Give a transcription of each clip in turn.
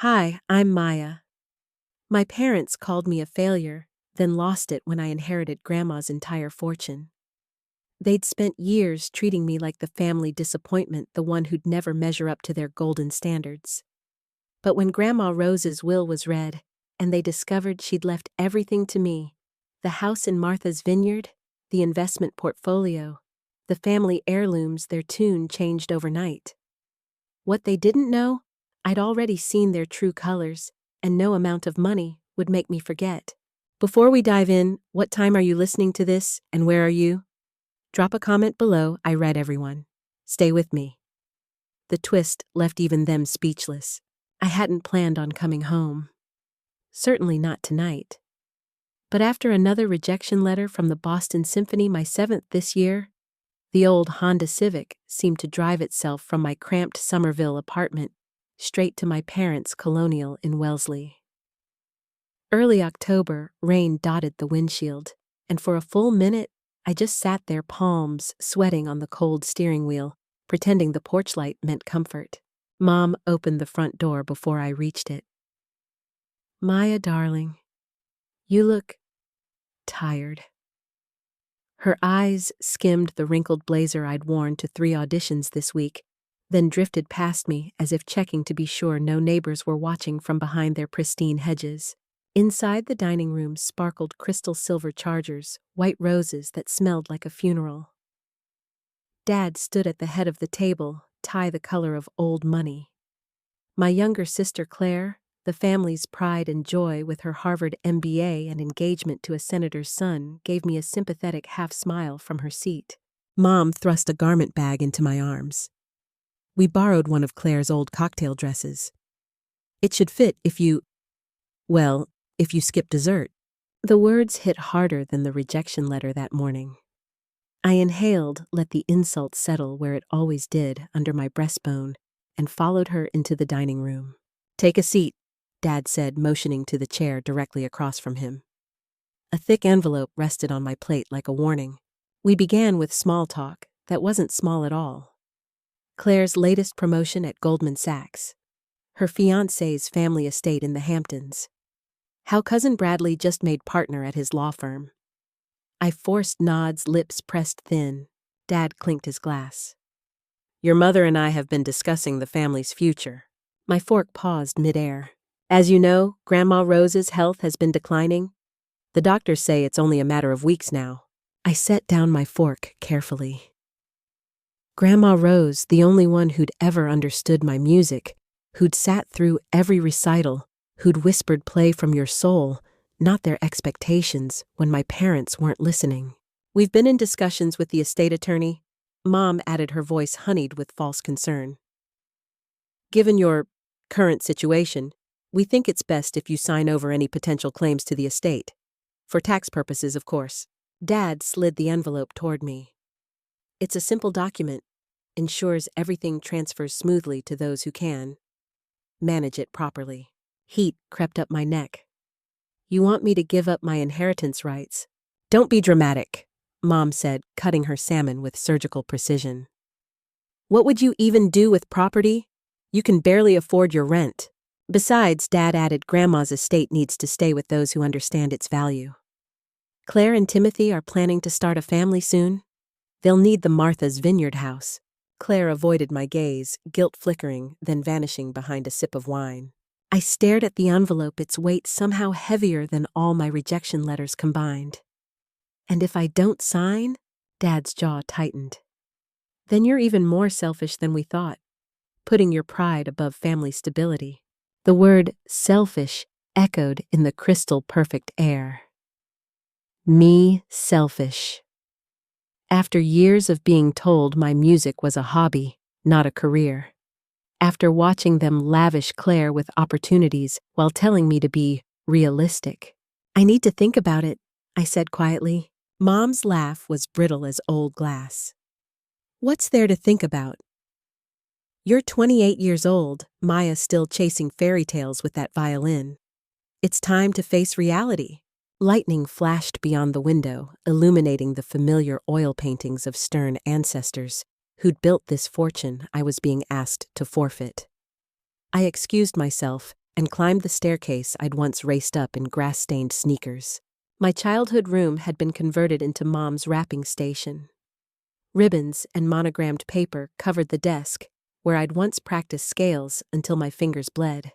Hi, I'm Maya. My parents called me a failure, then lost it when I inherited Grandma's entire fortune. They'd spent years treating me like the family disappointment, the one who'd never measure up to their golden standards. But when Grandma Rose's will was read, and they discovered she'd left everything to me, the house in Martha's Vineyard, the investment portfolio, the family heirlooms, their tune changed overnight. What they didn't know, I'd already seen their true colors, and no amount of money would make me forget. Before we dive in, what time are you listening to this, and where are you? Drop a comment below. I read everyone. Stay with me. The twist left even them speechless. I hadn't planned on coming home. Certainly not tonight. But after another rejection letter from the Boston Symphony, my seventh this year, the old Honda Civic seemed to drive itself from my cramped Somerville apartment straight to my parents' colonial in Wellesley. Early October, rain dotted the windshield, and for a full minute, I just sat there, palms sweating on the cold steering wheel, pretending the porch light meant comfort. Mom opened the front door before I reached it. "Maya, darling, you look tired." Her eyes skimmed the wrinkled blazer I'd worn to 3 auditions this week, then drifted past me as if checking to be sure no neighbors were watching from behind their pristine hedges. Inside the dining room sparkled crystal silver chargers, white roses that smelled like a funeral. Dad stood at the head of the table, tie the color of old money. My younger sister Claire, the family's pride and joy with her Harvard MBA and engagement to a senator's son, gave me a sympathetic half-smile from her seat. Mom thrust a garment bag into my arms. "We borrowed one of Claire's old cocktail dresses. It should fit if you skip dessert." The words hit harder than the rejection letter that morning. I inhaled, let the insult settle where it always did, under my breastbone, and followed her into the dining room. "Take a seat," Dad said, motioning to the chair directly across from him. A thick envelope rested on my plate like a warning. We began with small talk that wasn't small at all. Claire's latest promotion at Goldman Sachs. Her fiancé's family estate in the Hamptons. How Cousin Bradley just made partner at his law firm. I forced nods, lips pressed thin. Dad clinked his glass. "Your mother and I have been discussing the family's future." My fork paused midair. "As you know, Grandma Rose's health has been declining. The doctors say it's only a matter of weeks now." I set down my fork carefully. Grandma Rose, the only one who'd ever understood my music, who'd sat through every recital, who'd whispered play from your soul, not their expectations, when my parents weren't listening. "We've been in discussions with the estate attorney," Mom added, her voice honeyed with false concern. "Given your current situation, we think it's best if you sign over any potential claims to the estate. For tax purposes, of course." Dad slid the envelope toward me. "It's a simple document. Ensures everything transfers smoothly to those who can manage it properly." Heat crept up my neck. "You want me to give up my inheritance rights?" "Don't be dramatic," Mom said, cutting her salmon with surgical precision. "What would you even do with property? You can barely afford your rent. Besides," Dad added, "Grandma's estate needs to stay with those who understand its value. Claire and Timothy are planning to start a family soon. They'll need the Martha's Vineyard house." Claire avoided my gaze, guilt flickering, then vanishing behind a sip of wine. I stared at the envelope, its weight somehow heavier than all my rejection letters combined. "And if I don't sign?" Dad's jaw tightened. "Then you're even more selfish than we thought, putting your pride above family stability." The word selfish echoed in the crystal perfect air. Me selfish. After years of being told my music was a hobby, not a career. After watching them lavish Claire with opportunities while telling me to be realistic. "I need to think about it," I said quietly. Mom's laugh was brittle as old glass. "What's there to think about? You're 28 years old, Maya's still chasing fairy tales with that violin. It's time to face reality." Lightning flashed beyond the window, illuminating the familiar oil paintings of stern ancestors who'd built this fortune I was being asked to forfeit. I excused myself, and climbed the staircase I'd once raced up in grass-stained sneakers. My childhood room had been converted into Mom's wrapping station. Ribbons and monogrammed paper covered the desk, where I'd once practiced scales until my fingers bled.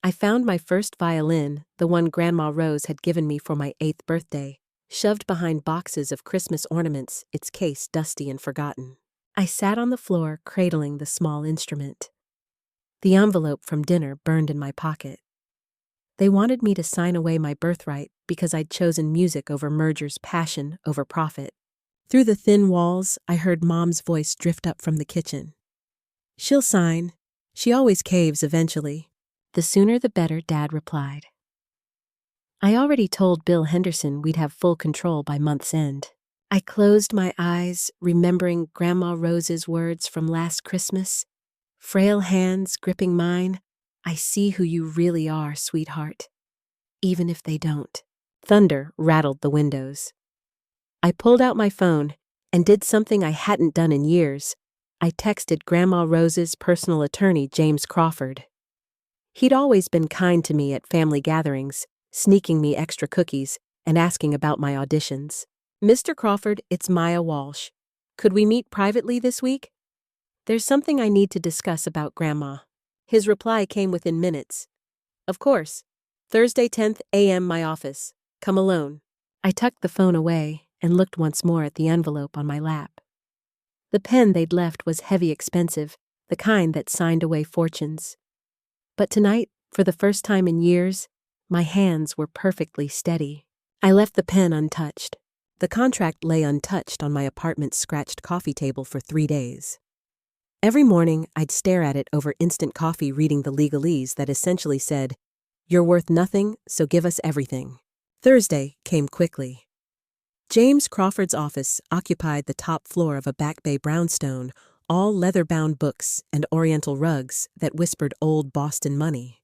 I found my first violin, the one Grandma Rose had given me for my 8th birthday, shoved behind boxes of Christmas ornaments, its case dusty and forgotten. I sat on the floor cradling the small instrument. The envelope from dinner burned in my pocket. They wanted me to sign away my birthright because I'd chosen music over mergers, passion over profit. Through the thin walls, I heard Mom's voice drift up from the kitchen. "She'll sign. She always caves eventually." "The sooner the better," Dad replied. I already told Bill Henderson we'd have full control by month's end. I closed my eyes, remembering Grandma Rose's words from last Christmas. Frail hands gripping mine. "I see who you really are, sweetheart. Even if they don't." Thunder rattled the windows. I pulled out my phone and did something I hadn't done in years. I texted Grandma Rose's personal attorney, James Crawford. He'd always been kind to me at family gatherings, sneaking me extra cookies and asking about my auditions. "Mr. Crawford, it's Maya Walsh. Could we meet privately this week? There's something I need to discuss about Grandma." His reply came within minutes. "Of course. Thursday 10th a.m. my office. Come alone." I tucked the phone away and looked once more at the envelope on my lap. The pen they'd left was heavy, expensive, the kind that signed away fortunes. But tonight, for the first time in years, my hands were perfectly steady. I left the pen untouched. The contract lay untouched on my apartment's scratched coffee table for 3 days. Every morning, I'd stare at it over instant coffee, reading the legalese that essentially said, "You're worth nothing, so give us everything." Thursday came quickly. James Crawford's office occupied the top floor of a Back Bay brownstone, all leather-bound books and oriental rugs that whispered old Boston money.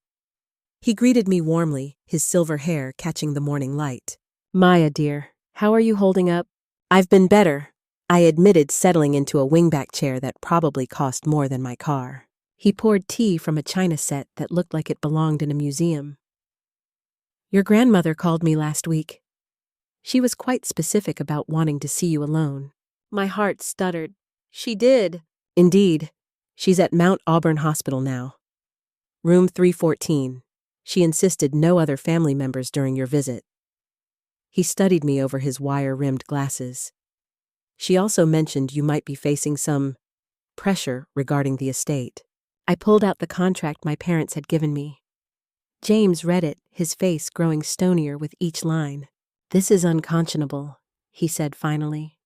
He greeted me warmly, his silver hair catching the morning light. "Maya, dear, how are you holding up?" "I've been better," I admitted, settling into a wingback chair that probably cost more than my car. He poured tea from a china set that looked like it belonged in a museum. "Your grandmother called me last week. She was quite specific about wanting to see you alone." My heart stuttered. "She did?" "Indeed. She's at Mount Auburn Hospital now. Room 314. She insisted no other family members during your visit." He studied me over his wire-rimmed glasses. "She also mentioned you might be facing some pressure regarding the estate." I pulled out the contract my parents had given me. James read it, his face growing stonier with each line. "This is unconscionable," he said finally.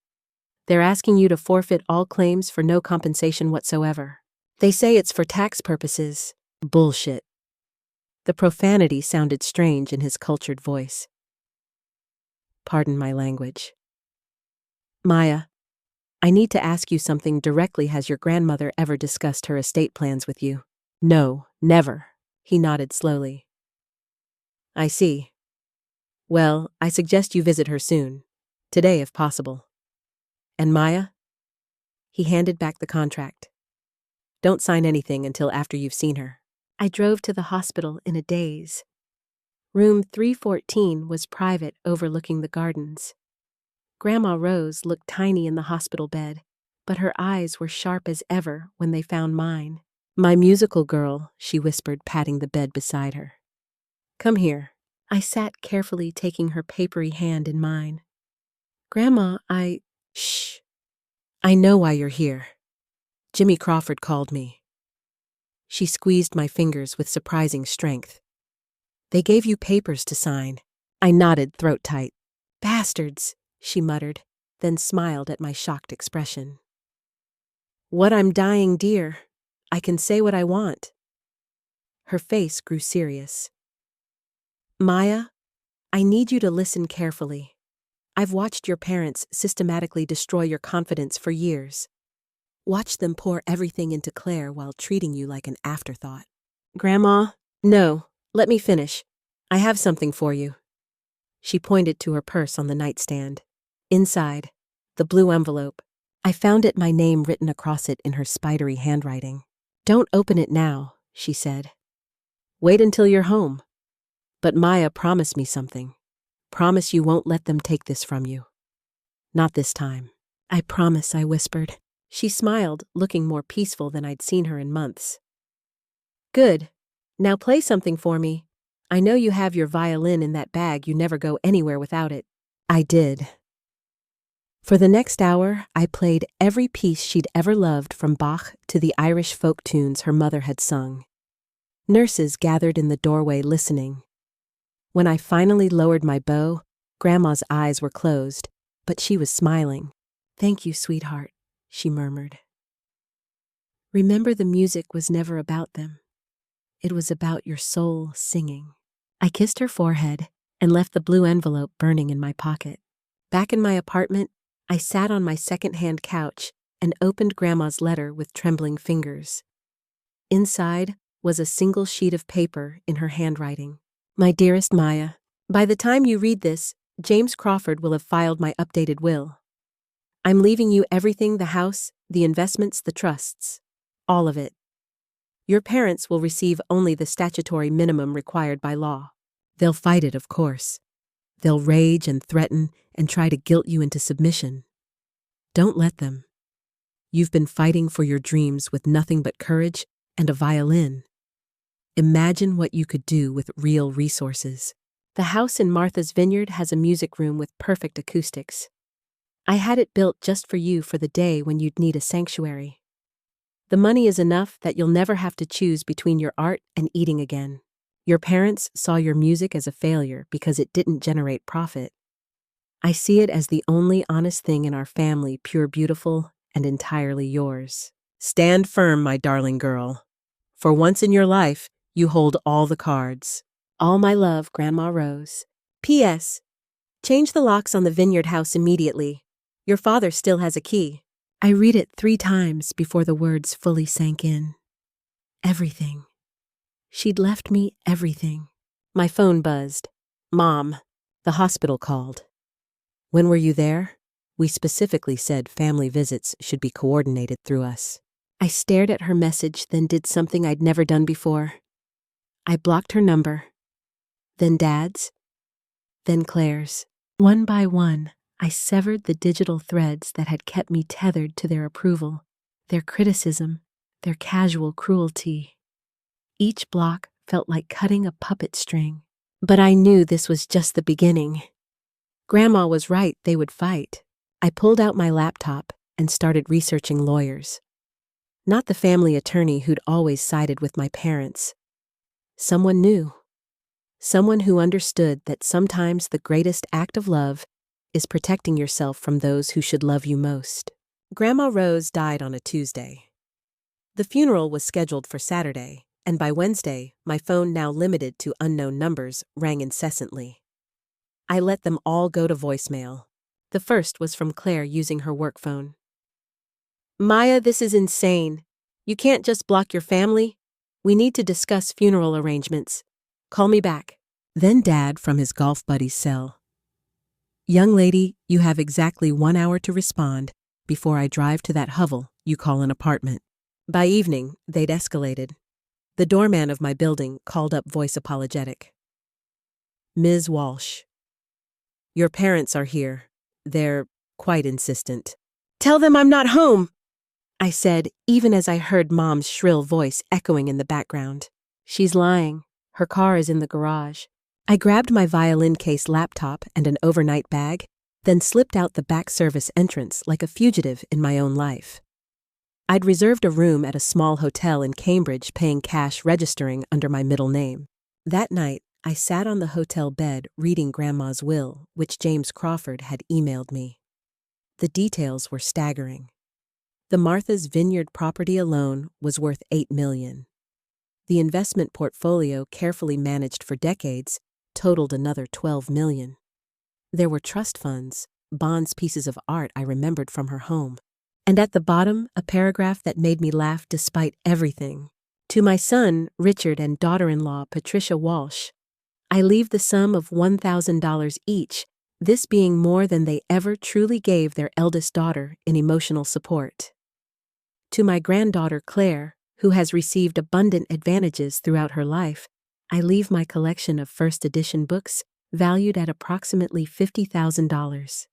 "They're asking you to forfeit all claims for no compensation whatsoever. They say it's for tax purposes." Bullshit. The profanity sounded strange in his cultured voice. "Pardon my language. Maya, I need to ask you something directly. Has your grandmother ever discussed her estate plans with you?" "No, never." He nodded slowly. "I see. Well, I suggest you visit her soon. Today, if possible. And Maya?" He handed back the contract. "Don't sign anything until after you've seen her." I drove to the hospital in a daze. Room 314 was private, overlooking the gardens. Grandma Rose looked tiny in the hospital bed, but her eyes were sharp as ever when they found mine. "My musical girl," she whispered, patting the bed beside her. "Come here." I sat carefully, taking her papery hand in mine. "Grandma, Shh. I know why you're here. Jimmy Crawford called me." She squeezed my fingers with surprising strength. "They gave you papers to sign." I nodded, throat tight. "Bastards," she muttered, then smiled at my shocked expression. "What, I'm dying, dear. I can say what I want." Her face grew serious. "Maya, I need you to listen carefully. I've watched your parents systematically destroy your confidence for years. Watch them pour everything into Claire while treating you like an afterthought." "Grandma, no, let me finish. I have something for you." She pointed to her purse on the nightstand. Inside, the blue envelope. I found it, my name written across it in her spidery handwriting. "Don't open it now," she said. Wait until you're home. But Maya, promise me something. Promise you won't let them take this from you. Not this time. I promise, I whispered. She smiled, looking more peaceful than I'd seen her in months. Good. Now play something for me. I know you have your violin in that bag. You never go anywhere without it. I did. For the next hour, I played every piece she'd ever loved, from Bach to the Irish folk tunes her mother had sung. Nurses gathered in the doorway listening. When I finally lowered my bow, Grandma's eyes were closed, but she was smiling. Thank you, sweetheart, she murmured. Remember, the music was never about them. It was about your soul singing. I kissed her forehead and left the blue envelope burning in my pocket. Back in my apartment, I sat on my second-hand couch and opened Grandma's letter with trembling fingers. Inside was a single sheet of paper in her handwriting. My dearest Maya, by the time you read this, James Crawford will have filed my updated will. I'm leaving you everything: the house, the investments, the trusts. All of it. Your parents will receive only the statutory minimum required by law. They'll fight it, of course. They'll rage and threaten and try to guilt you into submission. Don't let them. You've been fighting for your dreams with nothing but courage and a violin. Imagine what you could do with real resources. The house in Martha's Vineyard has a music room with perfect acoustics. I had it built just for you, for the day when you'd need a sanctuary. The money is enough that you'll never have to choose between your art and eating again. Your parents saw your music as a failure because it didn't generate profit. I see it as the only honest thing in our family, pure, beautiful, and entirely yours. Stand firm, my darling girl. For once in your life, you hold all the cards. All my love, Grandma Rose. P.S. Change the locks on the Vineyard house immediately. Your father still has a key. I read it 3 times before the words fully sank in. Everything. She'd left me everything. My phone buzzed. Mom, the hospital called. When were you there? We specifically said family visits should be coordinated through us. I stared at her message, then did something I'd never done before. I blocked her number. Then Dad's. Then Claire's. One by one, I severed the digital threads that had kept me tethered to their approval, their criticism, their casual cruelty. Each block felt like cutting a puppet string. But I knew this was just the beginning. Grandma was right, they would fight. I pulled out my laptop and started researching lawyers. Not the family attorney who'd always sided with my parents. Someone new. Someone who understood that sometimes the greatest act of love is protecting yourself from those who should love you most. Grandma Rose died on a Tuesday. The funeral was scheduled for Saturday, and by Wednesday, my phone, now limited to unknown numbers, rang incessantly. I let them all go to voicemail. The first was from Claire using her work phone. Maya, this is insane. You can't just block your family. We need to discuss funeral arrangements. Call me back. Then Dad from his golf buddy's cell. Young lady, you have exactly 1 hour to respond before I drive to that hovel you call an apartment. By evening, they'd escalated. The doorman of my building called up, voice apologetic. Ms. Walsh. Your parents are here. They're quite insistent. Tell them I'm not home, I said, even as I heard Mom's shrill voice echoing in the background. She's lying. Her car is in the garage. I grabbed my violin case, laptop, and an overnight bag, then slipped out the back service entrance like a fugitive in my own life. I'd reserved a room at a small hotel in Cambridge, paying cash, registering under my middle name. That night, I sat on the hotel bed reading Grandma's will, which James Crawford had emailed me. The details were staggering. The Martha's Vineyard property alone was worth $8 million. The investment portfolio, carefully managed for decades, totaled another $12 million. There were trust funds, bonds, pieces of art I remembered from her home, and at the bottom, a paragraph that made me laugh despite everything. To my son, Richard, and daughter-in-law, Patricia Walsh, I leave the sum of $1,000 each, this being more than they ever truly gave their eldest daughter in emotional support. To my granddaughter, Claire, who has received abundant advantages throughout her life, I leave my collection of first edition books, valued at approximately $50,000.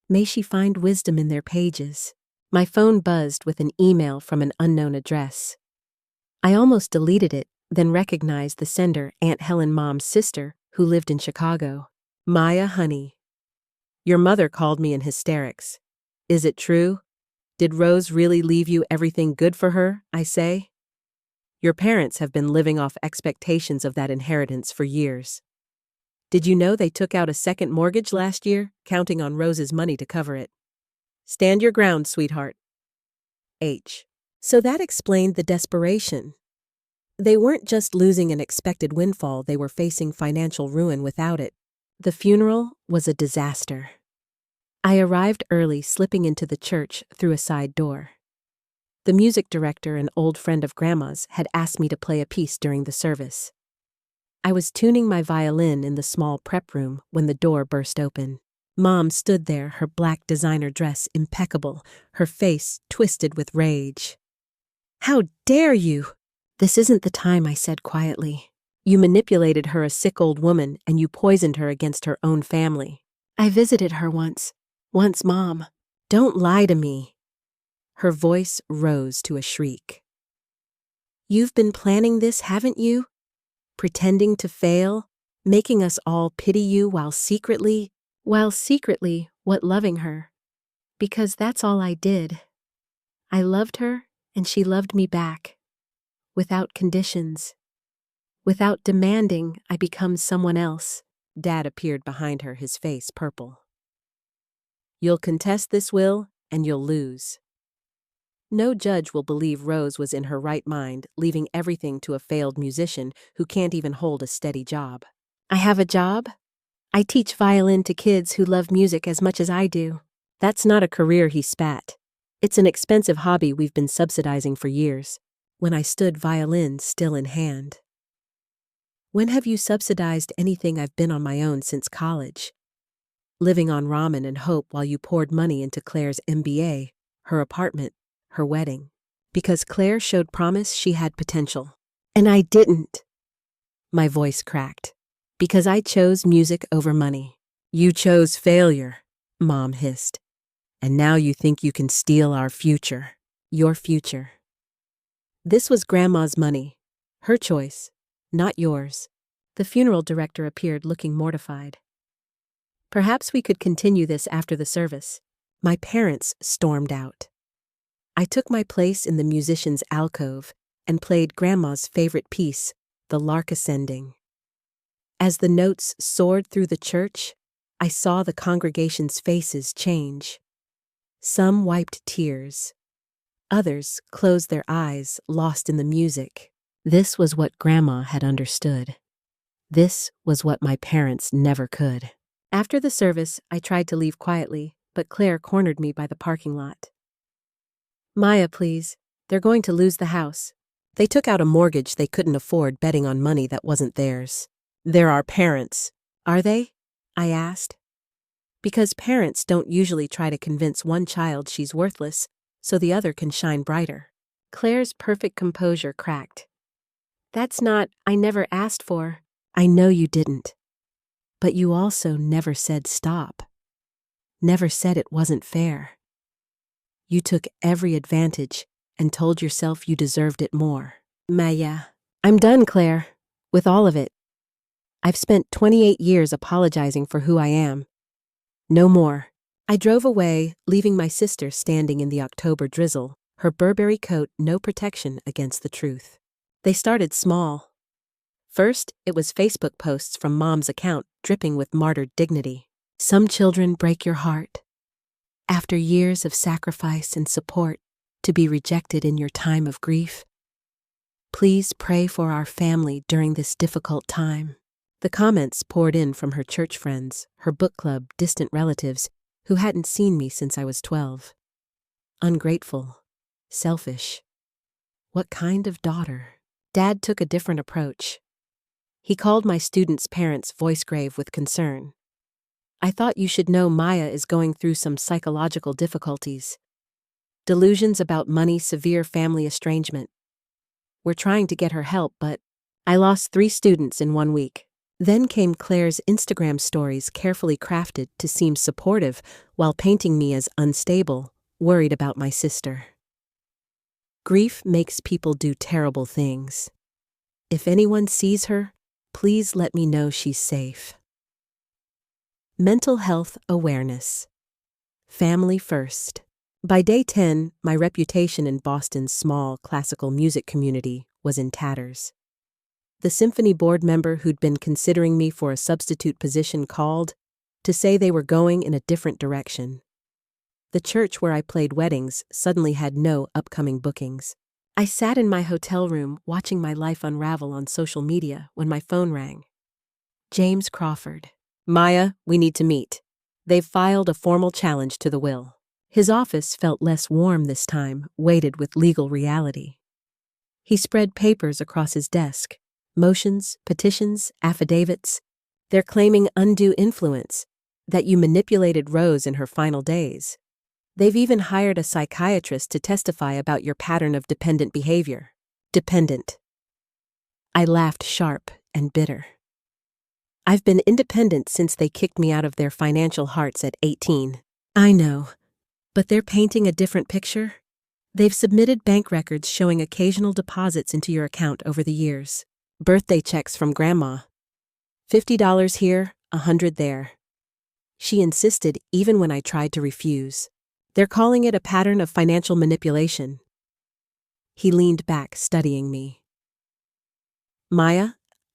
May she find wisdom in their pages. My phone buzzed with an email from an unknown address. I almost deleted it, then recognized the sender, Aunt Helen Mom's sister, who lived in Chicago. Maya, honey. Your mother called me in hysterics. Is it true? Did Rose really leave you everything good for her, I say? Your parents have been living off expectations of that inheritance for years. Did you know they took out a second mortgage last year, counting on Rose's money to cover it? Stand your ground, sweetheart. H. So that explained the desperation. They weren't just losing an expected windfall, they were facing financial ruin without it. The funeral was a disaster. I arrived early, slipping into the church through a side door. The music director, an old friend of Grandma's, had asked me to play a piece during the service. I was tuning my violin in the small prep room when the door burst open. Mom stood there, her black designer dress impeccable, her face twisted with rage. How dare you? This isn't the time, I said quietly. You manipulated her, a sick old woman, and you poisoned her against her own family. I visited her once, Mom. Don't lie to me. Her voice rose to a shriek. You've been planning this, haven't you? Pretending to fail, making us all pity you while secretly, what, loving her? Because that's all I did. I loved her, and she loved me back. Without conditions. Without demanding I become someone else. Dad appeared behind her, his face purple. You'll contest this will, and you'll lose. No judge will believe Rose was in her right mind, leaving everything to a failed musician who can't even hold a steady job. I have a job? I teach violin to kids who love music as much as I do. That's not a career, he spat. It's an expensive hobby we've been subsidizing for years. When I stood, violin still in hand. When have you subsidized anything? I've been on my own since college. Living on ramen and hope while you poured money into Claire's MBA, her apartment, her wedding. Because Claire showed promise, she had potential. And I didn't. My voice cracked. Because I chose music over money. You chose failure, Mom hissed. And now you think you can steal our future. Your future. This was Grandma's money. Her choice, not yours. The funeral director appeared, looking mortified. Perhaps we could continue this after the service. My parents stormed out. I took my place in the musician's alcove and played Grandma's favorite piece, The Lark Ascending. As the notes soared through the church, I saw the congregation's faces change. Some wiped tears. Others closed their eyes, lost in the music. This was what Grandma had understood. This was what my parents never could. After the service, I tried to leave quietly, but Claire cornered me by the parking lot. Maya, please. They're going to lose the house. They took out a mortgage they couldn't afford, betting on money that wasn't theirs. They're our parents. Are they? I asked. Because parents don't usually try to convince one child she's worthless so the other can shine brighter. Claire's perfect composure cracked. That's not, I never asked for. I know you didn't. But you also never said stop. Never said it wasn't fair. You took every advantage and told yourself you deserved it more. Maya. I'm done, Claire. With all of it. I've spent 28 years apologizing for who I am. No more. I drove away, leaving my sister standing in the October drizzle, her Burberry coat no protection against the truth. They started small. First, it was Facebook posts from Mom's account dripping with martyred dignity. Some children break your heart. After years of sacrifice and support, to be rejected in your time of grief. Please pray for our family during this difficult time. The comments poured in from her church friends, her book club, distant relatives who hadn't seen me since I was 12. Ungrateful. Selfish. What kind of daughter? Dad took a different approach. He called my students' parents voice grave with concern. I thought you should know Maya is going through some psychological difficulties. Delusions about money, severe family estrangement. We're trying to get her help, but I lost 3 students in 1 week. Then came Claire's Instagram stories, carefully crafted to seem supportive while painting me as unstable, worried about my sister. Grief makes people do terrible things. If anyone sees her, please let me know she's safe. Mental health awareness. Family first. By day 10, my reputation in Boston's small classical music community was in tatters. The symphony board member who'd been considering me for a substitute position called to say they were going in a different direction. The church where I played weddings suddenly had no upcoming bookings. I sat in my hotel room watching my life unravel on social media when my phone rang. James Crawford. Maya, we need to meet. They've filed a formal challenge to the will. His office felt less warm this time, weighted with legal reality. He spread papers across his desk. Motions, petitions, affidavits. They're claiming undue influence, that you manipulated Rose in her final days. They've even hired a psychiatrist to testify about your pattern of dependent behavior. Dependent. I laughed sharp and bitter. I've been independent since they kicked me out of their financial hearts at 18. I know, but they're painting a different picture. They've submitted bank records showing occasional deposits into your account over the years. Birthday checks from Grandma. $50 here, $100 there. She insisted even when I tried to refuse. They're calling it a pattern of financial manipulation. He leaned back, studying me. Maya,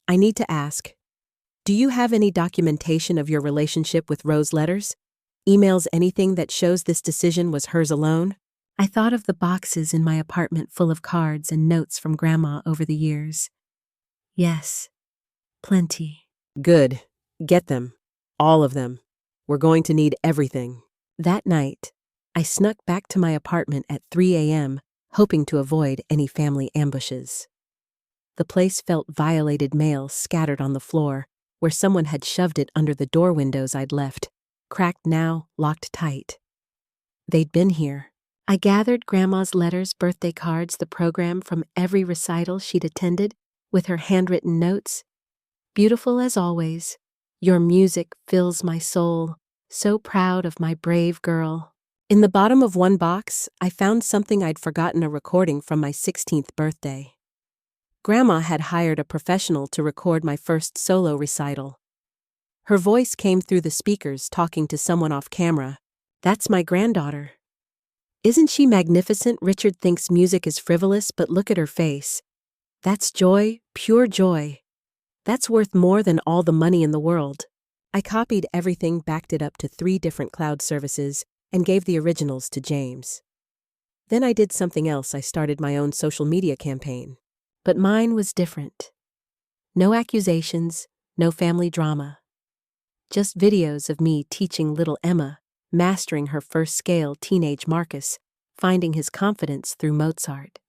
I need to ask, do you have any documentation of your relationship with Rose Letters? Emails, anything that shows this decision was hers alone? I thought of the boxes in my apartment full of cards and notes from Grandma over the years. Yes, plenty. Good. Get them. All of them. We're going to need everything. That night, I snuck back to my apartment at 3 a.m., hoping to avoid any family ambushes. The place felt violated mail scattered on the floor, where someone had shoved it under the door windows I'd left, cracked now, locked tight. They'd been here. I gathered Grandma's letters, birthday cards, the program from every recital she'd attended, with her handwritten notes. Beautiful as always. Your music fills my soul. So proud of my brave girl. In the bottom of one box, I found something I'd forgotten, a recording from my 16th birthday. Grandma had hired a professional to record my first solo recital. Her voice came through the speakers, talking to someone off camera. That's my granddaughter. Isn't she magnificent? Richard thinks music is frivolous, but look at her face. That's joy, pure joy. That's worth more than all the money in the world. I copied everything, backed it up to 3 different cloud services, and gave the originals to James. Then I did something else. I started my own social media campaign. But mine was different. No accusations, no family drama. Just videos of me teaching little Emma, mastering her first scale, teenage Marcus, finding his confidence through Mozart.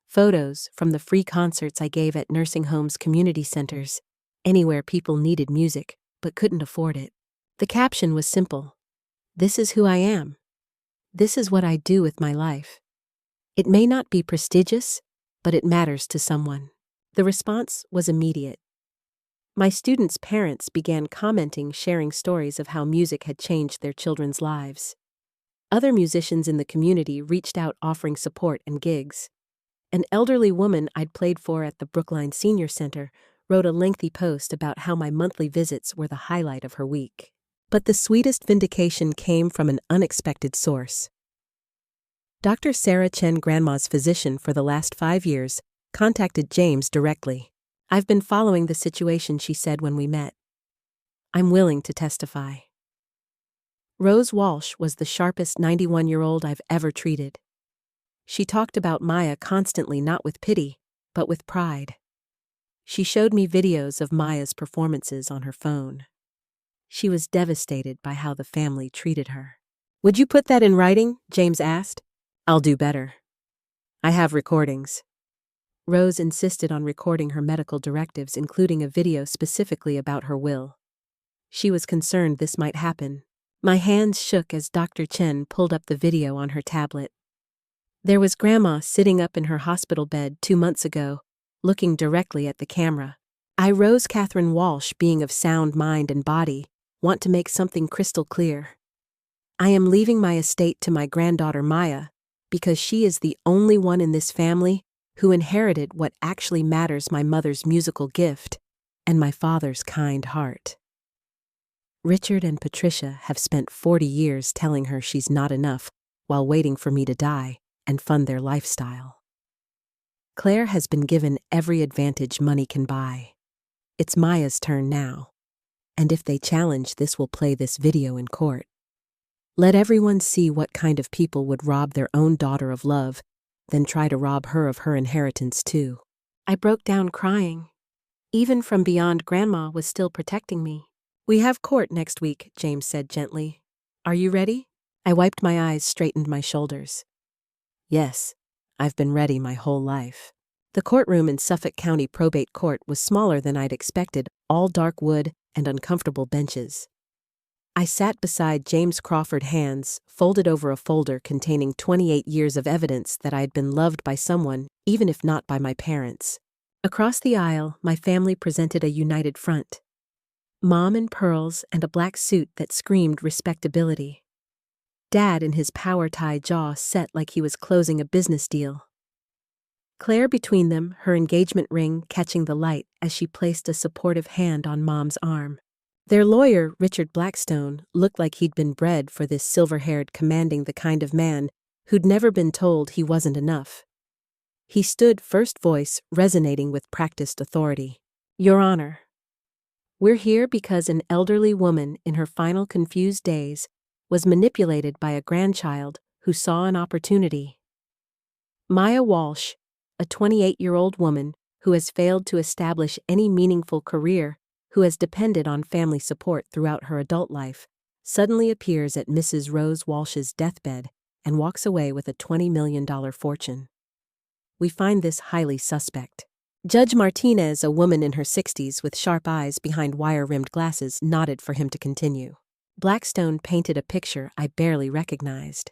Photos from the free concerts I gave at nursing homes, community centers, anywhere people needed music but couldn't afford it. The caption was simple. This is who I am. This is what I do with my life. It may not be prestigious, but it matters to someone. The response was immediate. My students' parents began commenting, sharing stories of how music had changed their children's lives. Other musicians in the community reached out, offering support and gigs. An elderly woman I'd played for at the Brookline Senior Center wrote a lengthy post about how my monthly visits were the highlight of her week. But the sweetest vindication came from an unexpected source. Dr. Sarah Chen, Grandma's physician for the last 5 years, contacted James directly. I've been following the situation, she said when we met. I'm willing to testify. Rose Walsh was the sharpest 91-year-old I've ever treated. She talked about Maya constantly, not with pity, but with pride. She showed me videos of Maya's performances on her phone. She was devastated by how the family treated her. Would you put that in writing? James asked. I'll do better. I have recordings. Rose insisted on recording her medical directives, including a video specifically about her will. She was concerned this might happen. My hands shook as Dr. Chen pulled up the video on her tablet. There was Grandma sitting up in her hospital bed 2 months ago, looking directly at the camera. I, Rose Catherine Walsh, being of sound mind and body, want to make something crystal clear. I am leaving my estate to my granddaughter Maya because she is the only one in this family who inherited what actually matters: my mother's musical gift and my father's kind heart. Richard and Patricia have spent 40 years telling her she's not enough while waiting for me to die and fund their lifestyle. Claire has been given every advantage money can buy. It's Maya's turn now, and if they challenge this, we'll play this video in court. Let everyone see what kind of people would rob their own daughter of love, then try to rob her of her inheritance too. I broke down crying. Even from beyond, Grandma was still protecting me. We have court next week, James said gently. Are you ready? I wiped my eyes, straightened my shoulders. Yes, I've been ready my whole life. The courtroom in Suffolk County Probate Court was smaller than I'd expected, all dark wood and uncomfortable benches. I sat beside James Crawford, hands folded over a folder containing 28 years of evidence that I had been loved by someone, even if not by my parents. Across the aisle, my family presented a united front. Mom in pearls and a black suit that screamed respectability. Dad in his power-tie, jaw set like he was closing a business deal. Claire between them, her engagement ring catching the light as she placed a supportive hand on Mom's arm. Their lawyer, Richard Blackstone, looked like he'd been bred for this silver-haired, commanding the kind of man who'd never been told he wasn't enough. He stood first, voice resonating with practiced authority. Your Honor, we're here because an elderly woman in her final confused days was manipulated by a grandchild who saw an opportunity. Maya Walsh, a 28-year-old woman who has failed to establish any meaningful career, who has depended on family support throughout her adult life, suddenly appears at Mrs. Rose Walsh's deathbed and walks away with a $20 million fortune. We find this highly suspect. Judge Martinez, a woman in her 60s with sharp eyes behind wire-rimmed glasses, nodded for him to continue. Blackstone painted a picture I barely recognized.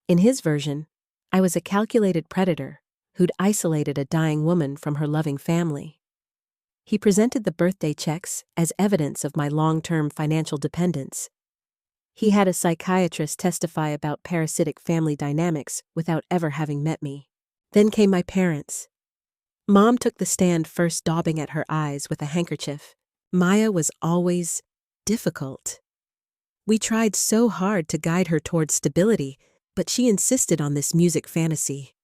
In his version, I was a calculated predator who'd isolated a dying woman from her loving family. He presented the birthday checks as evidence of my long-term financial dependence. He had a psychiatrist testify about parasitic family dynamics without ever having met me. Then came my parents. Mom took the stand first, daubing at her eyes with a handkerchief. Maya was always difficult. We tried so hard to guide her towards stability, but she insisted on this music fantasy.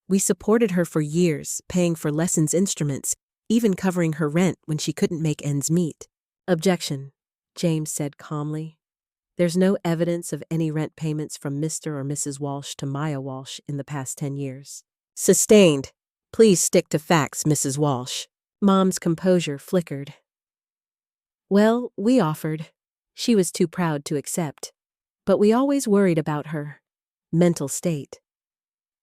We supported her for years, paying for lessons instruments, even covering her rent when she couldn't make ends meet. Objection, James said calmly. There's no evidence of any rent payments from Mr. or Mrs. Walsh to Maya Walsh in the past 10 years. Sustained. Please stick to facts, Mrs. Walsh. Mom's composure flickered. Well, we offered. She was too proud to accept. But we always worried about her mental state.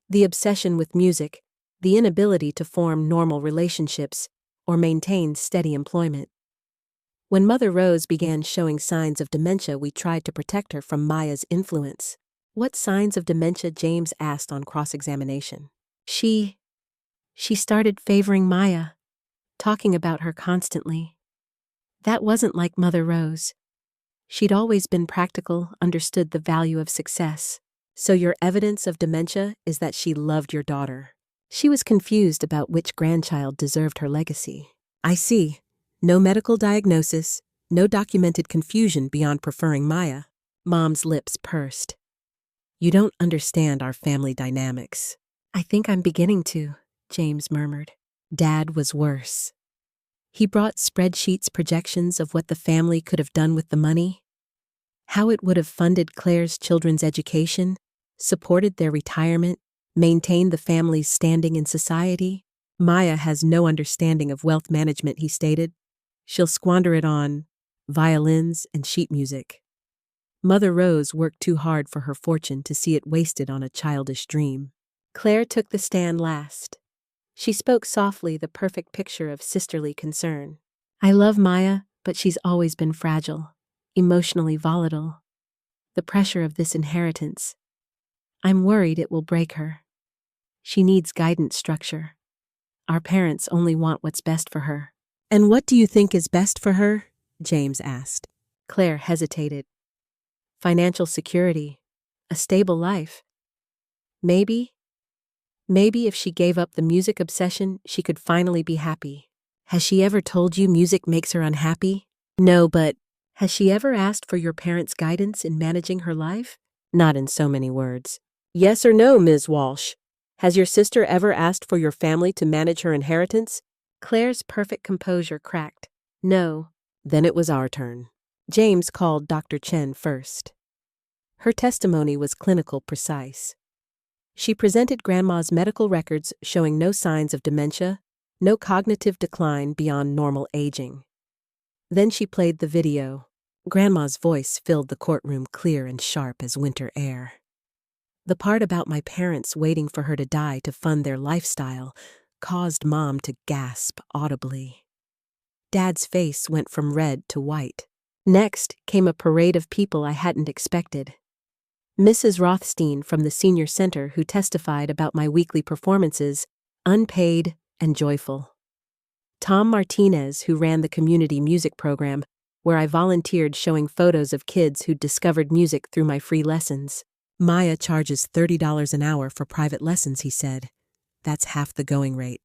The obsession with music, the inability to form normal relationships or maintain steady employment. When Mother Rose began showing signs of dementia, we tried to protect her from Maya's influence. What signs of dementia? James asked on cross-examination. She started favoring Maya, talking about her constantly. That wasn't like Mother Rose. She'd always been practical, understood the value of success. So your evidence of dementia is that she loved your daughter. She was confused about which grandchild deserved her legacy. I see. No medical diagnosis, no documented confusion beyond preferring Maya. Mom's lips pursed. You don't understand our family dynamics. I think I'm beginning to, James murmured. Dad was worse. He brought spreadsheets, projections of what the family could have done with the money, how it would have funded Claire's children's education, supported their retirement, maintained the family's standing in society. Maya has no understanding of wealth management, he stated. She'll squander it on violins and sheet music. Mother Rose worked too hard for her fortune to see it wasted on a childish dream. Claire took the stand last. She spoke softly, the perfect picture of sisterly concern. I love Maya, but she's always been fragile, emotionally volatile. The pressure of this inheritance. I'm worried it will break her. She needs guidance, structure. Our parents only want what's best for her. And what do you think is best for her? James asked. Claire hesitated. Financial security. A stable life. Maybe if she gave up the music obsession, she could finally be happy. Has she ever told you music makes her unhappy? No, but has she ever asked for your parents' guidance in managing her life? Not in so many words. Yes or no, Ms. Walsh? Has your sister ever asked for your family to manage her inheritance? Claire's perfect composure cracked. No. Then it was our turn. James called Dr. Chen first. Her testimony was clinical precise. She presented Grandma's medical records showing no signs of dementia, no cognitive decline beyond normal aging. Then she played the video. Grandma's voice filled the courtroom clear and sharp as winter air. The part about my parents waiting for her to die to fund their lifestyle caused Mom to gasp audibly. Dad's face went from red to white. Next came a parade of people I hadn't expected. Mrs. Rothstein from the senior center who testified about my weekly performances, unpaid and joyful. Tom Martinez, who ran the community music program, where I volunteered showing photos of kids who'd discovered music through my free lessons. Maya charges $30 an hour for private lessons, he said. That's half the going rate.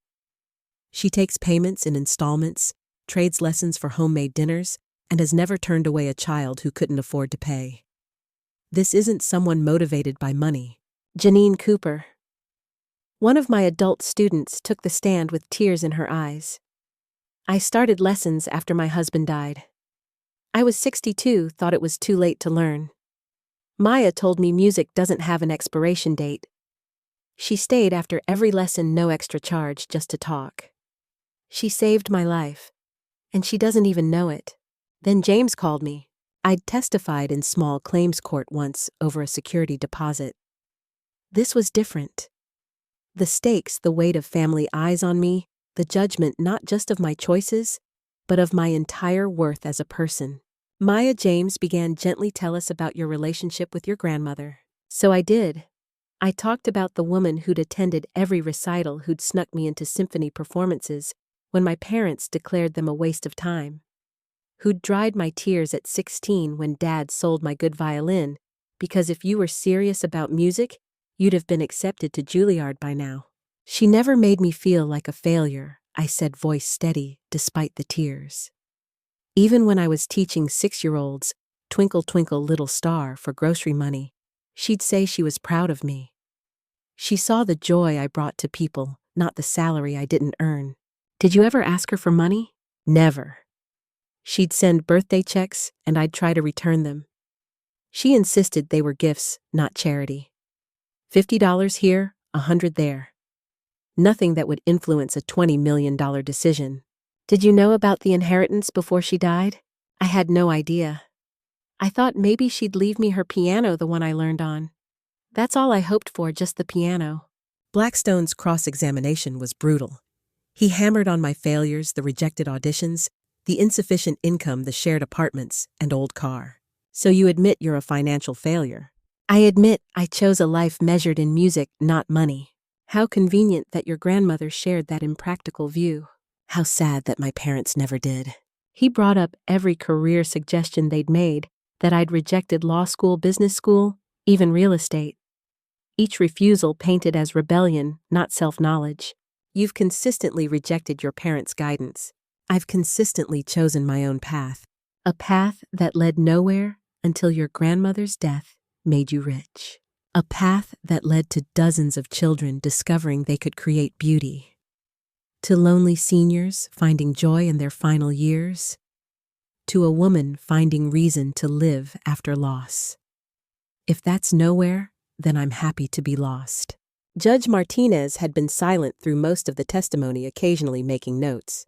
She takes payments in installments, trades lessons for homemade dinners, and has never turned away a child who couldn't afford to pay. This isn't someone motivated by money. Janine Cooper. One of my adult students took the stand with tears in her eyes. I started lessons after my husband died. I was 62, thought it was too late to learn. Maya told me music doesn't have an expiration date. She stayed after every lesson, no extra charge, just to talk. She saved my life, and she doesn't even know it. Then James called me. I'd testified in small claims court once over a security deposit. This was different. The stakes, the weight of family eyes on me, the judgment not just of my choices, but of my entire worth as a person. Maya, James began gently, tell us about your relationship with your grandmother. So I did. I talked about the woman who'd attended every recital, who'd snuck me into symphony performances when my parents declared them a waste of time, who'd dried my tears at 16 when Dad sold my good violin, because if you were serious about music, you'd have been accepted to Juilliard by now. She never made me feel like a failure, I said, voice steady despite the tears. Even when I was teaching 6-year-olds, Twinkle Twinkle Little Star, for grocery money, she'd say she was proud of me. She saw the joy I brought to people, not the salary I didn't earn. Did you ever ask her for money? Never. She'd send birthday checks, and I'd try to return them. She insisted they were gifts, not charity. $50 here, $100 there. Nothing that would influence a $20 million decision. Did you know about the inheritance before she died? I had no idea. I thought maybe she'd leave me her piano, the one I learned on. That's all I hoped for, just the piano. Blackstone's cross-examination was brutal. He hammered on my failures, the rejected auditions, the insufficient income, the shared apartments, and old car. So you admit you're a financial failure? I admit I chose a life measured in music, not money. How convenient that your grandmother shared that impractical view. How sad that my parents never did. He brought up every career suggestion they'd made, that I'd rejected law school, business school, even real estate. Each refusal painted as rebellion, not self-knowledge. You've consistently rejected your parents' guidance. I've consistently chosen my own path. A path that led nowhere until your grandmother's death made you rich. A path that led to dozens of children discovering they could create beauty. To lonely seniors finding joy in their final years. To a woman finding reason to live after loss. If that's nowhere, then I'm happy to be lost. Judge Martinez had been silent through most of the testimony, occasionally making notes.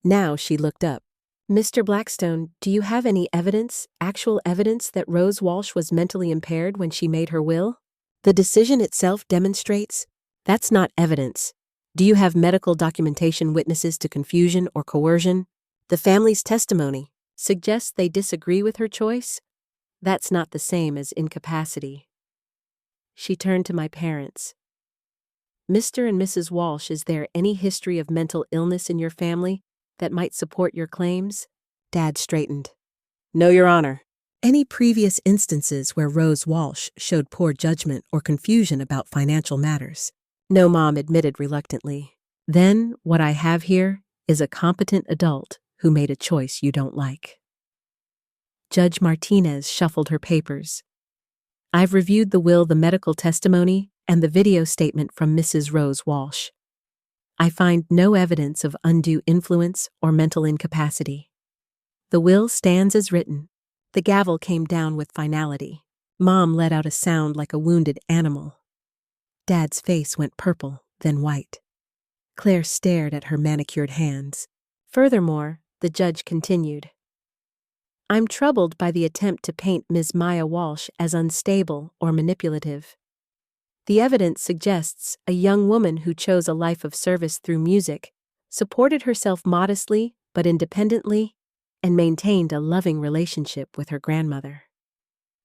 Now she looked up. Mr. Blackstone, do you have any evidence, actual evidence, that Rose Walsh was mentally impaired when she made her will? The decision itself demonstrates. That's not evidence. Do you have medical documentation, witnesses to confusion or coercion? The family's testimony suggests they disagree with her choice. That's not the same as incapacity. She turned to my parents. Mr. and Mrs. Walsh, is there any history of mental illness in your family that might support your claims? Dad straightened. No, Your Honor. Any previous instances where Rose Walsh showed poor judgment or confusion about financial matters? No, Mom admitted reluctantly. Then, what I have here is a competent adult who made a choice you don't like. Judge Martinez shuffled her papers. I've reviewed the will, the medical testimony, and the video statement from Mrs. Rose Walsh. I find no evidence of undue influence or mental incapacity. The will stands as written. The gavel came down with finality. Mom let out a sound like a wounded animal. Dad's face went purple, then white. Claire stared at her manicured hands. Furthermore, the judge continued. I'm troubled by the attempt to paint Ms. Maya Walsh as unstable or manipulative. The evidence suggests a young woman who chose a life of service through music, supported herself modestly but independently, and maintained a loving relationship with her grandmother.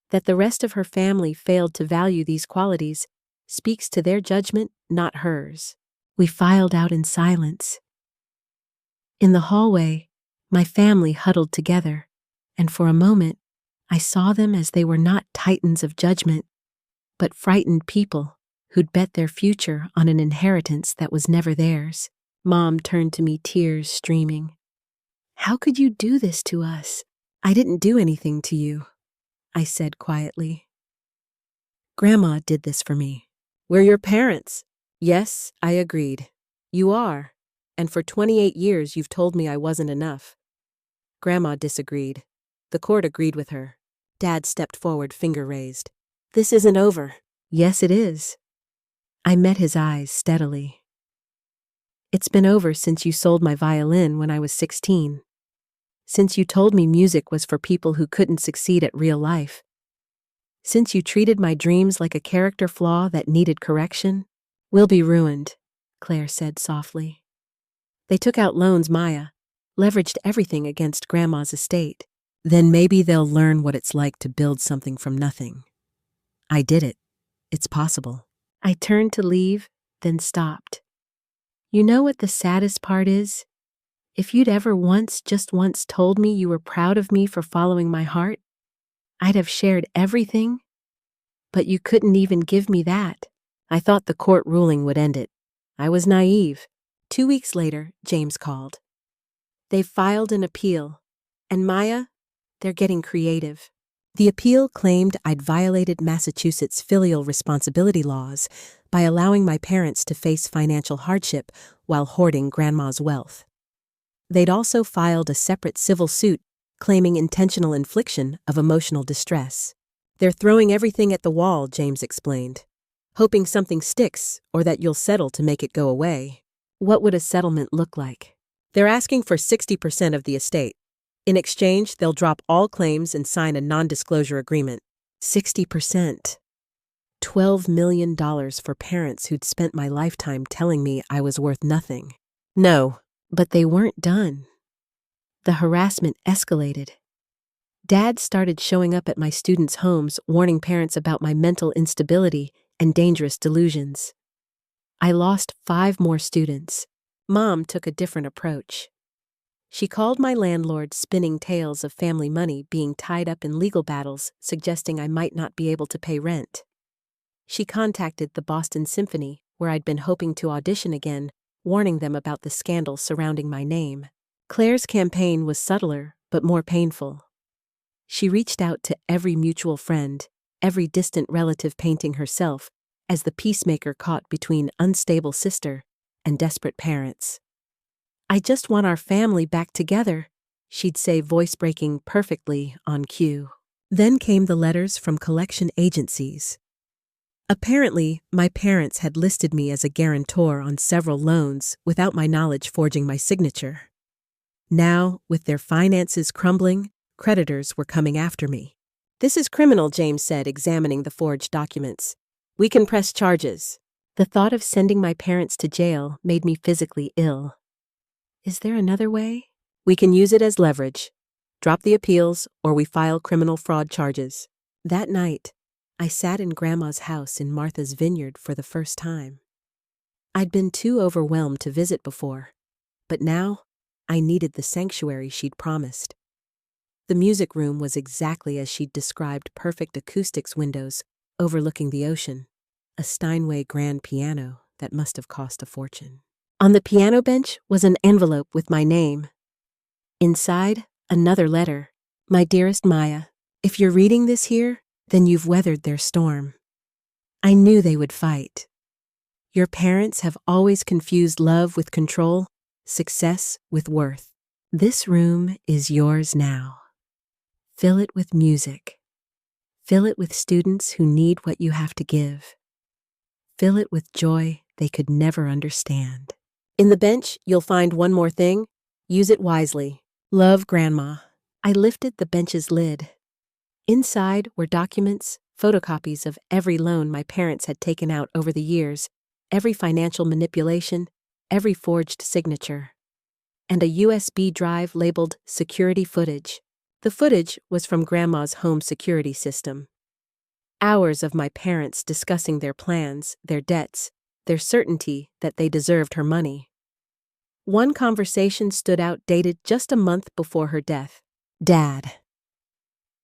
That the rest of her family failed to value these qualities speaks to their judgment, not hers. We filed out in silence. In the hallway, my family huddled together, and for a moment, I saw them as they were not titans of judgment, but frightened people who'd bet their future on an inheritance that was never theirs. Mom turned to me, tears streaming. How could you do this to us? I didn't do anything to you, I said quietly. Grandma did this for me. We're your parents. Yes, I agreed. You are. And for 28 years you've told me I wasn't enough. Grandma disagreed. The court agreed with her. Dad stepped forward, finger raised. This isn't over. Yes, it is. I met his eyes steadily. It's been over since you sold my violin when I was 16. Since you told me music was for people who couldn't succeed at real life. Since you treated my dreams like a character flaw that needed correction. We'll be ruined, Claire said softly. They took out loans, Maya, leveraged everything against Grandma's estate. Then maybe they'll learn what it's like to build something from nothing. I did it. It's possible. I turned to leave, then stopped. You know what the saddest part is? If you'd ever just once told me you were proud of me for following my heart, I'd have shared everything, but you couldn't even give me that. I thought the court ruling would end it. I was naive. 2 weeks later, James called. They've filed an appeal, and Maya, they're getting creative. The appeal claimed I'd violated Massachusetts filial responsibility laws by allowing my parents to face financial hardship while hoarding Grandma's wealth. They'd also filed a separate civil suit claiming intentional infliction of emotional distress. They're throwing everything at the wall, James explained, hoping something sticks or that you'll settle to make it go away. What would a settlement look like? They're asking for 60% of the estate. In exchange, they'll drop all claims and sign a non-disclosure agreement. 60%. $12 million for parents who'd spent my lifetime telling me I was worth nothing. No, but they weren't done. The harassment escalated. Dad started showing up at my students' homes, warning parents about my mental instability and dangerous delusions. I lost 5 more students. Mom took a different approach. She called my landlord spinning tales of family money being tied up in legal battles, suggesting I might not be able to pay rent. She contacted the Boston Symphony, where I'd been hoping to audition again, warning them about the scandal surrounding my name. Claire's campaign was subtler, but more painful. She reached out to every mutual friend, every distant relative, painting herself as the peacemaker caught between unstable sister and desperate parents. I just want our family back together, she'd say, voice breaking perfectly on cue. Then came the letters from collection agencies. Apparently, my parents had listed me as a guarantor on several loans without my knowledge, forging my signature. Now, with their finances crumbling, creditors were coming after me. This is criminal, James said, examining the forged documents. We can press charges. The thought of sending my parents to jail made me physically ill. Is there another way? We can use it as leverage. Drop the appeals, or we file criminal fraud charges. That night, I sat in Grandma's house in Martha's Vineyard for the first time. I'd been too overwhelmed to visit before, but now I needed the sanctuary she'd promised. The music room was exactly as she'd described: perfect acoustics, windows overlooking the ocean, a Steinway grand piano that must have cost a fortune. On the piano bench was an envelope with my name. Inside, another letter. My dearest Maya, if you're reading this here, then you've weathered their storm. I knew they would fight. Your parents have always confused love with control, success with worth. This room is yours now. Fill it with music. Fill it with students who need what you have to give. Fill it with joy they could never understand. In the bench, you'll find one more thing. Use it wisely. Love, Grandma. I lifted the bench's lid. Inside were documents, photocopies of every loan my parents had taken out over the years, every financial manipulation, every forged signature, and a USB drive labeled security footage. The footage was from Grandma's home security system. Hours of my parents discussing their plans, their debts, their certainty that they deserved her money. One conversation stood out, dated just a month before her death. Dad,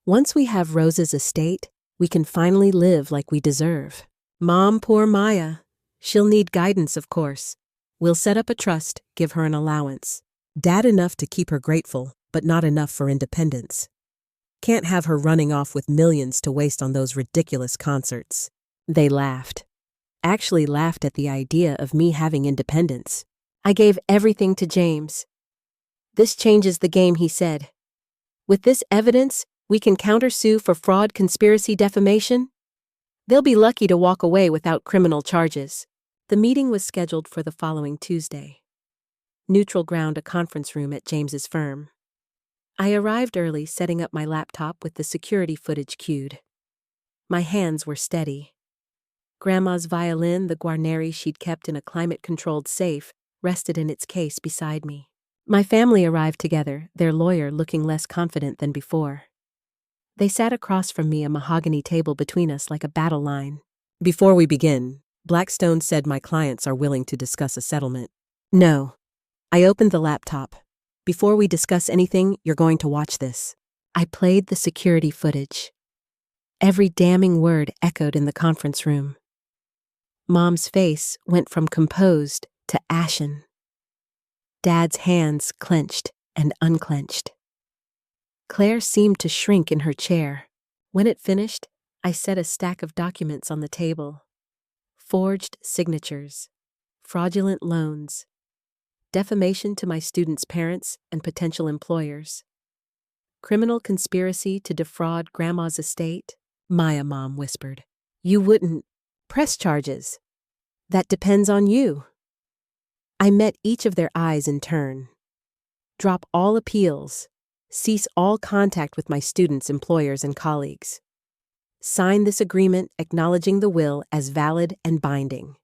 once we have Rose's estate, we can finally live like we deserve. Mom, poor Maya. She'll need guidance, of course. We'll set up a trust, give her an allowance. Dad, enough to keep her grateful, but not enough for independence. Can't have her running off with millions to waste on those ridiculous concerts. They laughed. Actually laughed at the idea of me having independence. I gave everything to James. This changes the game, he said. With this evidence, we can countersue for fraud, conspiracy, defamation. They'll be lucky to walk away without criminal charges. The meeting was scheduled for the following Tuesday. Neutral ground, a conference room at James's firm. I arrived early, setting up my laptop with the security footage queued. My hands were steady. Grandma's violin, the Guarneri she'd kept in a climate-controlled safe, rested in its case beside me. My family arrived together, their lawyer looking less confident than before. They sat across from me, a mahogany table between us like a battle line. Before we begin, Blackstone said my clients are willing to discuss a settlement. No. I opened the laptop. Before we discuss anything, you're going to watch this. I played the security footage. Every damning word echoed in the conference room. Mom's face went from composed to ashen. Dad's hands clenched and unclenched. Claire seemed to shrink in her chair. When it finished, I set a stack of documents on the table. Forged signatures, fraudulent loans, defamation to my students' parents and potential employers, criminal conspiracy to defraud Grandma's estate. Maya, Mom whispered. You wouldn't press charges. That depends on you. I met each of their eyes in turn. Drop all appeals. Cease all contact with my students, employers, and colleagues. Sign this agreement acknowledging the will as valid and binding.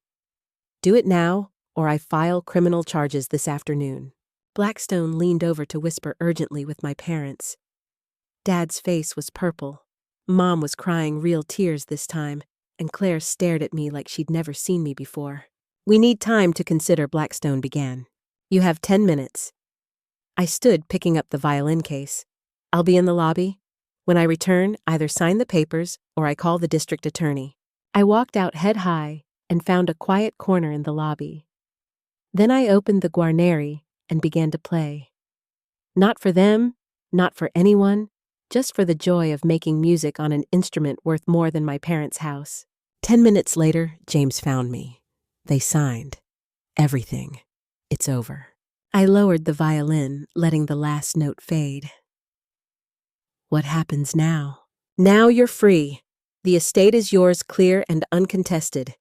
Do it now, or I file criminal charges this afternoon. Blackstone leaned over to whisper urgently with my parents. Dad's face was purple. Mom was crying real tears this time, and Claire stared at me like she'd never seen me before. We need time to consider, Blackstone began. You have 10 minutes. I stood, picking up the violin case. I'll be in the lobby. When I return, either sign the papers or I call the district attorney. I walked out head high and found a quiet corner in the lobby. Then I opened the Guarneri and began to play. Not for them, not for anyone, just for the joy of making music on an instrument worth more than my parents' house. 10 minutes later, James found me. They signed. Everything. It's over. I lowered the violin, letting the last note fade. What happens now? Now you're free. The estate is yours, clear and uncontested.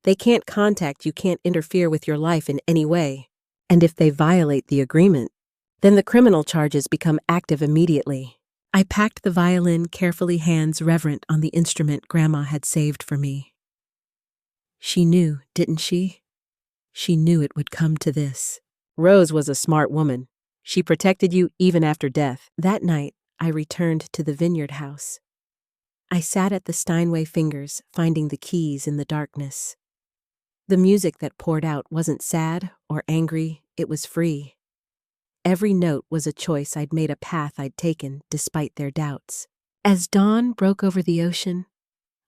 They can't contact you, can't interfere with your life in any way. And if they violate the agreement, then the criminal charges become active immediately. I packed the violin carefully, hands reverent on the instrument Grandma had saved for me. She knew, didn't she? She knew it would come to this. Rose was a smart woman. She protected you even after death. That night, I returned to the vineyard house. I sat at the Steinway fingers, finding the keys in the darkness. The music that poured out wasn't sad or angry, it was free. Every note was a choice I'd made, a path I'd taken despite their doubts. As dawn broke over the ocean,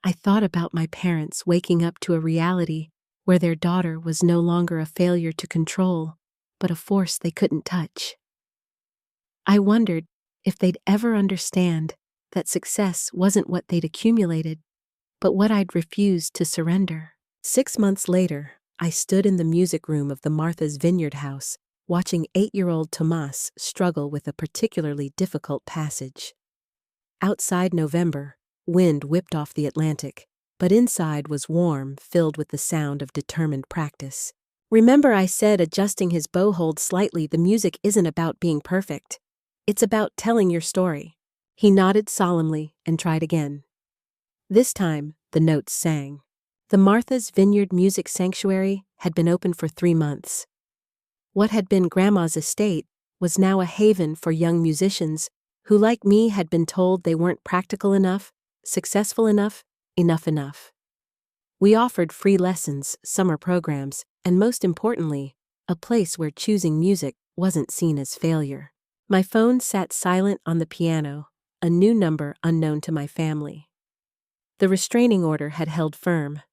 I thought about my parents waking up to a reality where their daughter was no longer a failure to control, but a force they couldn't touch. I wondered if they'd ever understand that success wasn't what they'd accumulated, but what I'd refused to surrender. 6 months later, I stood in the music room of the Martha's Vineyard house, watching 8-year-old Tomas struggle with a particularly difficult passage. Outside November, wind whipped off the Atlantic, but inside was warm, filled with the sound of determined practice. "Remember I said," adjusting his bow hold slightly, "the music isn't about being perfect. It's about telling your story." He nodded solemnly and tried again. This time, the notes sang. The Martha's Vineyard Music Sanctuary had been open for 3 months. What had been Grandma's estate was now a haven for young musicians who, like me, had been told they weren't practical enough, successful enough. We offered free lessons, summer programs, and most importantly, a place where choosing music wasn't seen as failure. My phone sat silent on the piano, a new number unknown to my family. The restraining order had held firm.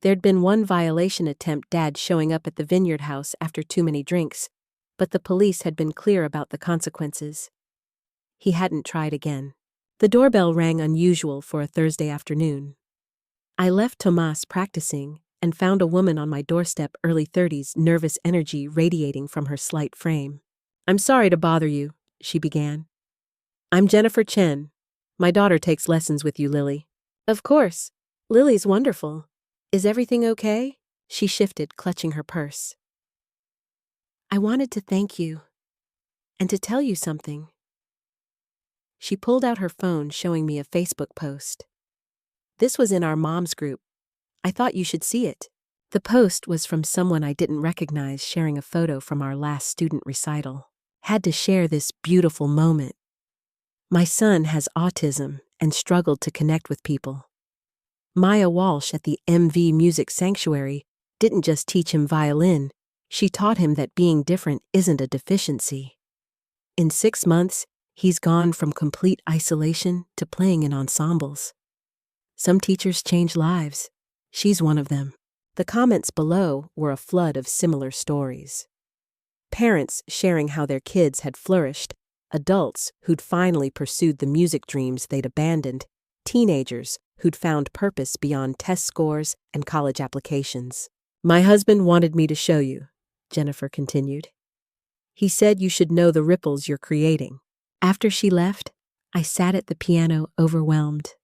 There'd been one violation attempt, Dad showing up at the Vineyard house after too many drinks, but the police had been clear about the consequences. He hadn't tried again. The doorbell rang, unusual for a Thursday afternoon. I left Tomas practicing and found a woman on my doorstep, early 30s, nervous energy radiating from her slight frame. "I'm sorry to bother you," she began. "I'm Jennifer Chen. My daughter takes lessons with you, Lily." "Of course. Lily's wonderful. Is everything okay?" She shifted, clutching her purse. "I wanted to thank you and to tell you something." She pulled out her phone, showing me a Facebook post. "This was in our mom's group. I thought you should see it." The post was from someone I didn't recognize, sharing a photo from our last student recital. "Had to share this beautiful moment. My son has autism and struggled to connect with people. Maya Walsh at the MV Music Sanctuary didn't just teach him violin, she taught him that being different isn't a deficiency. In 6 months, he's gone from complete isolation to playing in ensembles. Some teachers change lives. She's one of them." The comments below were a flood of similar stories. Parents sharing how their kids had flourished, adults who'd finally pursued the music dreams they'd abandoned, teenagers who'd found purpose beyond test scores and college applications. "My husband wanted me to show you," Jennifer continued. "He said you should know the ripples you're creating." After she left, I sat at the piano, overwhelmed.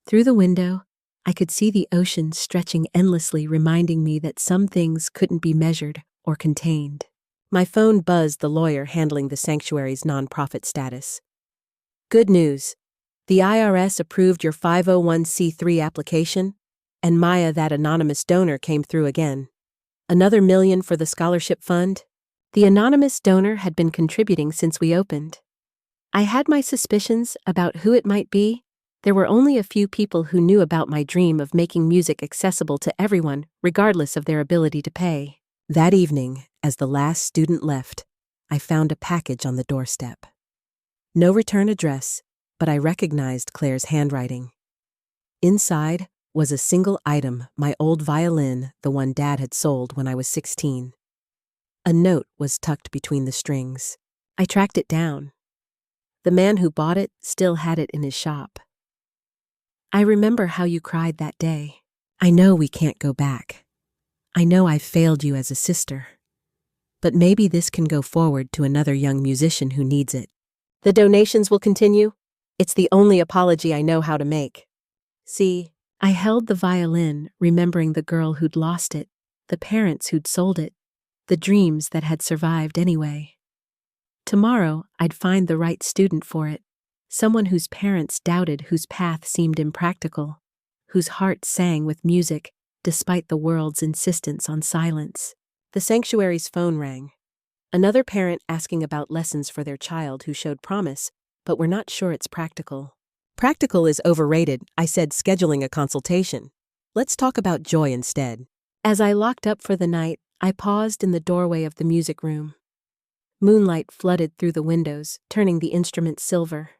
Through the window, I could see the ocean stretching endlessly, reminding me that some things couldn't be measured or contained. My phone buzzed, the lawyer handling the sanctuary's nonprofit status. "Good news. The IRS approved your 501c3 application, and Maya, that anonymous donor, came through again. Another $1 million for the scholarship fund." The anonymous donor had been contributing since we opened. I had my suspicions about who it might be. There were only a few people who knew about my dream of making music accessible to everyone, regardless of their ability to pay. That evening, as the last student left, I found a package on the doorstep. No return address, but I recognized Claire's handwriting. Inside was a single item, my old violin, the one Dad had sold when I was 16. A note was tucked between the strings. I tracked it down. The man who bought it still had it in his shop. "I remember how you cried that day. I know we can't go back. I know I've failed you as a sister. But maybe this can go forward to another young musician who needs it. The donations will continue. It's the only apology I know how to make." See, I held the violin, remembering the girl who'd lost it, the parents who'd sold it, the dreams that had survived anyway. Tomorrow, I'd find the right student for it, someone whose parents doubted, whose path seemed impractical, whose heart sang with music despite the world's insistence on silence. The sanctuary's phone rang. Another parent asking about lessons for their child who showed promise, but we're not sure it's practical. "Practical is overrated," I said, scheduling a consultation. "Let's talk about joy instead." As I locked up for the night, I paused in the doorway of the music room. Moonlight flooded through the windows, turning the instrument silver.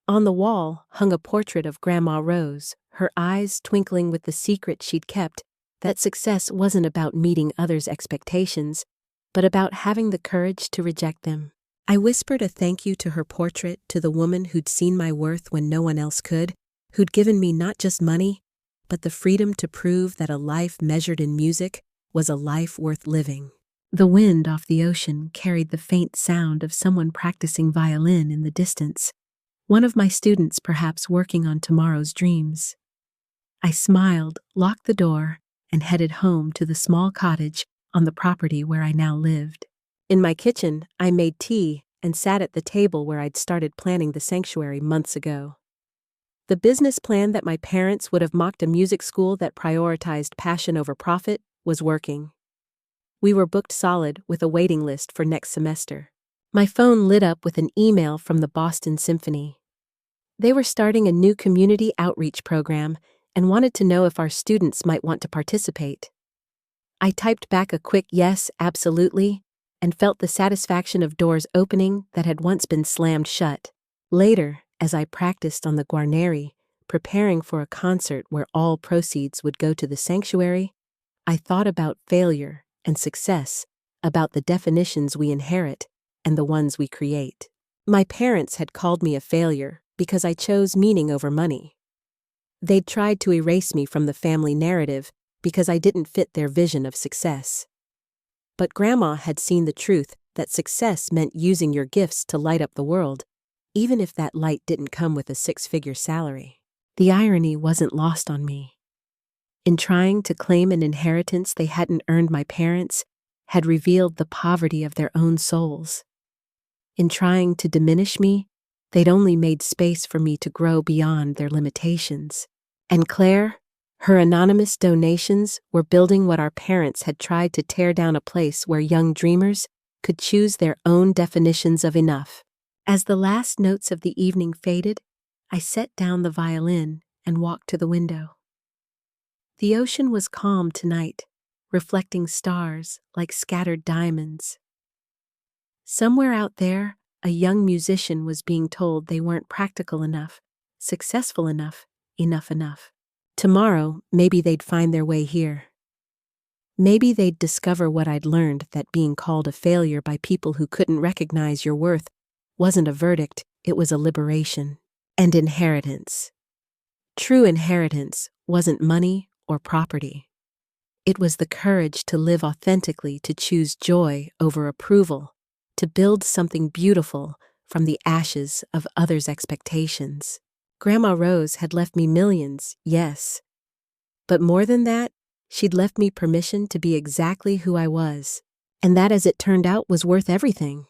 On the wall hung a portrait of Grandma Rose, her eyes twinkling with the secret she'd kept, that success wasn't about meeting others' expectations, but about having the courage to reject them. I whispered a thank you to her portrait, to the woman who'd seen my worth when no one else could, who'd given me not just money, but the freedom to prove that a life measured in music was a life worth living. The wind off the ocean carried the faint sound of someone practicing violin in the distance, one of my students perhaps working on tomorrow's dreams. I smiled, locked the door, and headed home to the small cottage on the property where I now lived. In my kitchen, I made tea and sat at the table where I'd started planning the sanctuary months ago. The business plan that my parents would have mocked, a music school that prioritized passion over profit, was working. We were booked solid with a waiting list for next semester. My phone lit up with an email from the Boston Symphony. They were starting a new community outreach program and wanted to know if our students might want to participate. I typed back a quick yes, absolutely, and felt the satisfaction of doors opening that had once been slammed shut. Later, as I practiced on the Guarneri, preparing for a concert where all proceeds would go to the sanctuary, I thought about failure and success, about the definitions we inherit and the ones we create. My parents had called me a failure because I chose meaning over money. They'd tried to erase me from the family narrative because I didn't fit their vision of success. But Grandma had seen the truth that success meant using your gifts to light up the world, even if that light didn't come with a six-figure salary. The irony wasn't lost on me. In trying to claim an inheritance they hadn't earned, my parents had revealed the poverty of their own souls. In trying to diminish me, they'd only made space for me to grow beyond their limitations. And Claire, her anonymous donations were building what our parents had tried to tear down, a place where young dreamers could choose their own definitions of enough. As the last notes of the evening faded, I set down the violin and walked to the window. The ocean was calm tonight, reflecting stars like scattered diamonds. Somewhere out there, a young musician was being told they weren't practical enough, successful enough, enough. Tomorrow, maybe they'd find their way here. Maybe they'd discover what I'd learned, that being called a failure by people who couldn't recognize your worth wasn't a verdict, it was a liberation. And inheritance. True inheritance wasn't money or property. It was the courage to live authentically, to choose joy over approval, to build something beautiful from the ashes of others' expectations. Grandma Rose had left me millions, yes. But more than that, she'd left me permission to be exactly who I was. And that, as it turned out, was worth everything.